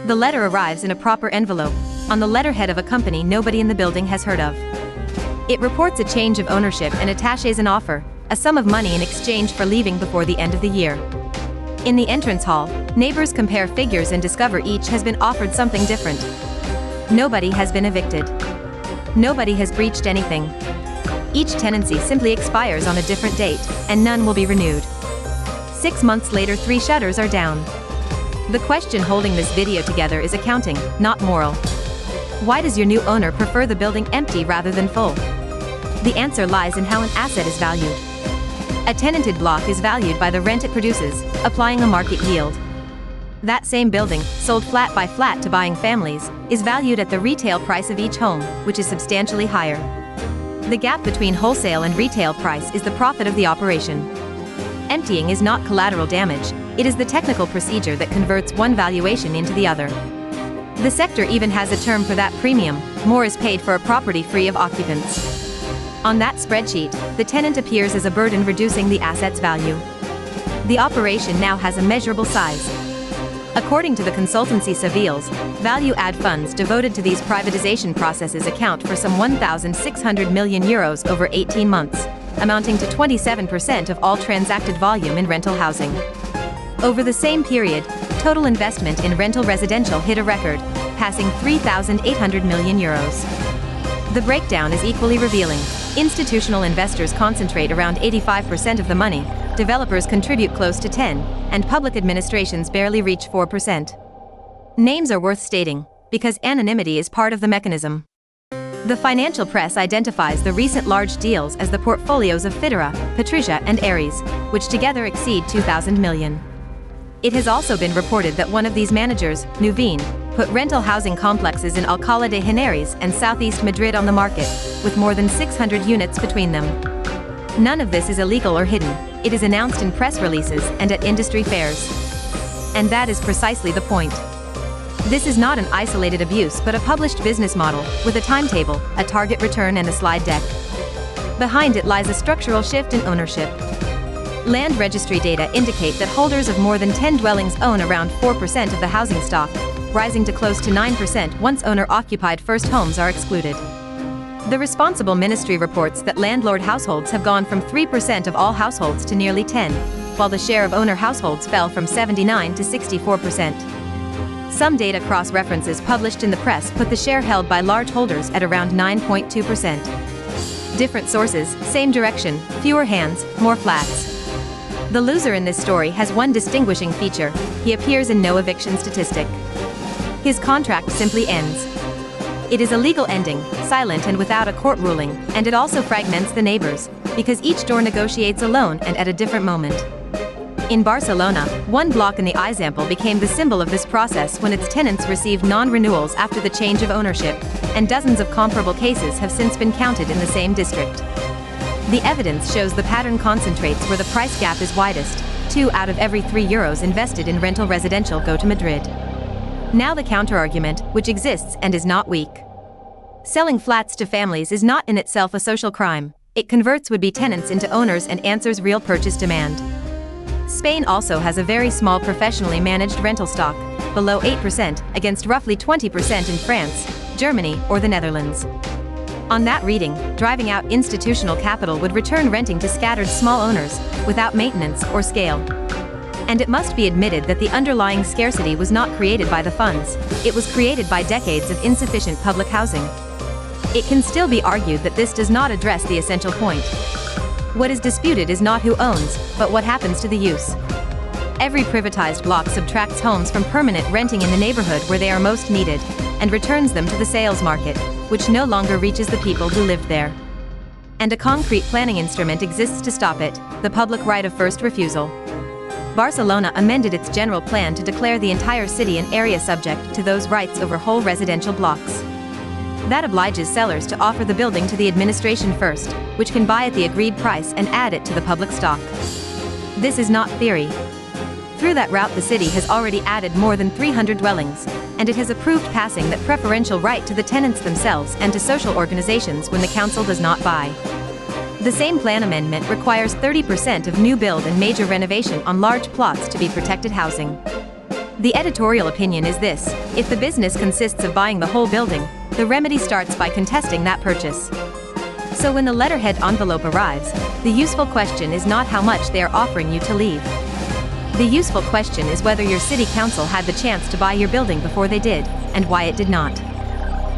The letter arrives in a proper envelope, on the letterhead of a company nobody in the building has heard of. It reports a change of ownership and attaches an offer, a sum of money in exchange for leaving before the end of the year. In the entrance hall, neighbors compare figures and discover each has been offered something different. Nobody has been evicted. Nobody has breached anything. Each tenancy simply expires on a different date, and none will be renewed. 6 months later, 3 shutters are down. The question holding this video together is accounting, not moral. Why does your new owner prefer the building empty rather than full? The answer lies in how an asset is valued. A tenanted block is valued by the rent it produces, applying a market yield. That same building, sold flat by flat to buying families, is valued at the retail price of each home, which is substantially higher. The gap between wholesale and retail price is the profit of the operation. Emptying is not collateral damage, it is the technical procedure that converts one valuation into the other. The sector even has a term for that premium: more is paid for a property free of occupants. On that spreadsheet, the tenant appears as a burden reducing the asset's value. The operation now has a measurable size. According to the consultancy Savills, value-add funds devoted to these privatization processes account for some 1,600 million euros over 18 months, amounting to 27% of all transacted volume in rental housing. Over the same period, total investment in rental residential hit a record, passing 3,800 million euros. The breakdown is equally revealing. Institutional investors concentrate around 85% of the money, developers contribute close to 10%, and public administrations barely reach 4%. Names are worth stating, because anonymity is part of the mechanism. The financial press identifies the recent large deals as the portfolios of Fidera, Patricia and Ares, which together exceed 2,000 million. It has also been reported that one of these managers, Nuveen, put rental housing complexes in Alcalá de Henares and southeast Madrid on the market, with more than 600 units between them. None of this is illegal or hidden, it is announced in press releases and at industry fairs. And that is precisely the point. This is not an isolated abuse but a published business model, with a timetable, a target return and a slide deck. Behind it lies a structural shift in ownership. Land registry data indicate that holders of more than 10 dwellings own around 4% of the housing stock, rising to close to 9% once owner-occupied first homes are excluded. The responsible ministry reports that landlord households have gone from 3% of all households to nearly 10%, while the share of owner households fell from 79% to 64%. Some data cross-references published in the press put the share held by large holders at around 9.2%. Different sources, same direction, fewer hands, more flats. The loser in this story has one distinguishing feature: he appears in no eviction statistic. His contract simply ends. It is a legal ending, silent and without a court ruling, and it also fragments the neighbors, because each door negotiates alone and at a different moment. In Barcelona, one block in the example became the symbol of this process when its tenants received non-renewals after the change of ownership, and dozens of comparable cases have since been counted in the same district. The evidence shows the pattern concentrates where the price gap is widest. 2 out of every 3 euros invested in rental residential go to Madrid. Now the counter-argument, which exists and is not weak. Selling flats to families is not in itself a social crime. It converts would-be tenants into owners and answers real purchase demand. Spain also has a very small professionally managed rental stock, below 8%, against roughly 20% in France, Germany, or the Netherlands. On that reading, driving out institutional capital would return renting to scattered small owners, without maintenance or scale. And it must be admitted that the underlying scarcity was not created by the funds, it was created by decades of insufficient public housing. It can still be argued that this does not address the essential point. What is disputed is not who owns, but what happens to the use. Every privatized block subtracts homes from permanent renting in the neighborhood where they are most needed, and returns them to the sales market, which no longer reaches the people who lived there. And a concrete planning instrument exists to stop it: the public right of first refusal. Barcelona amended its general plan to declare the entire city and area subject to those rights over whole residential blocks. That obliges sellers to offer the building to the administration first, which can buy at the agreed price and add it to the public stock. This is not theory. Through that route, the city has already added more than 300 dwellings, and it has approved passing that preferential right to the tenants themselves and to social organizations when the council does not buy. The same plan amendment requires 30% of new build and major renovation on large plots to be protected housing. The editorial opinion is this: if the business consists of buying the whole building, the remedy starts by contesting that purchase. So when the letterhead envelope arrives, the useful question is not how much they are offering you to leave. The useful question is whether your city council had the chance to buy your building before they did, and why it did not.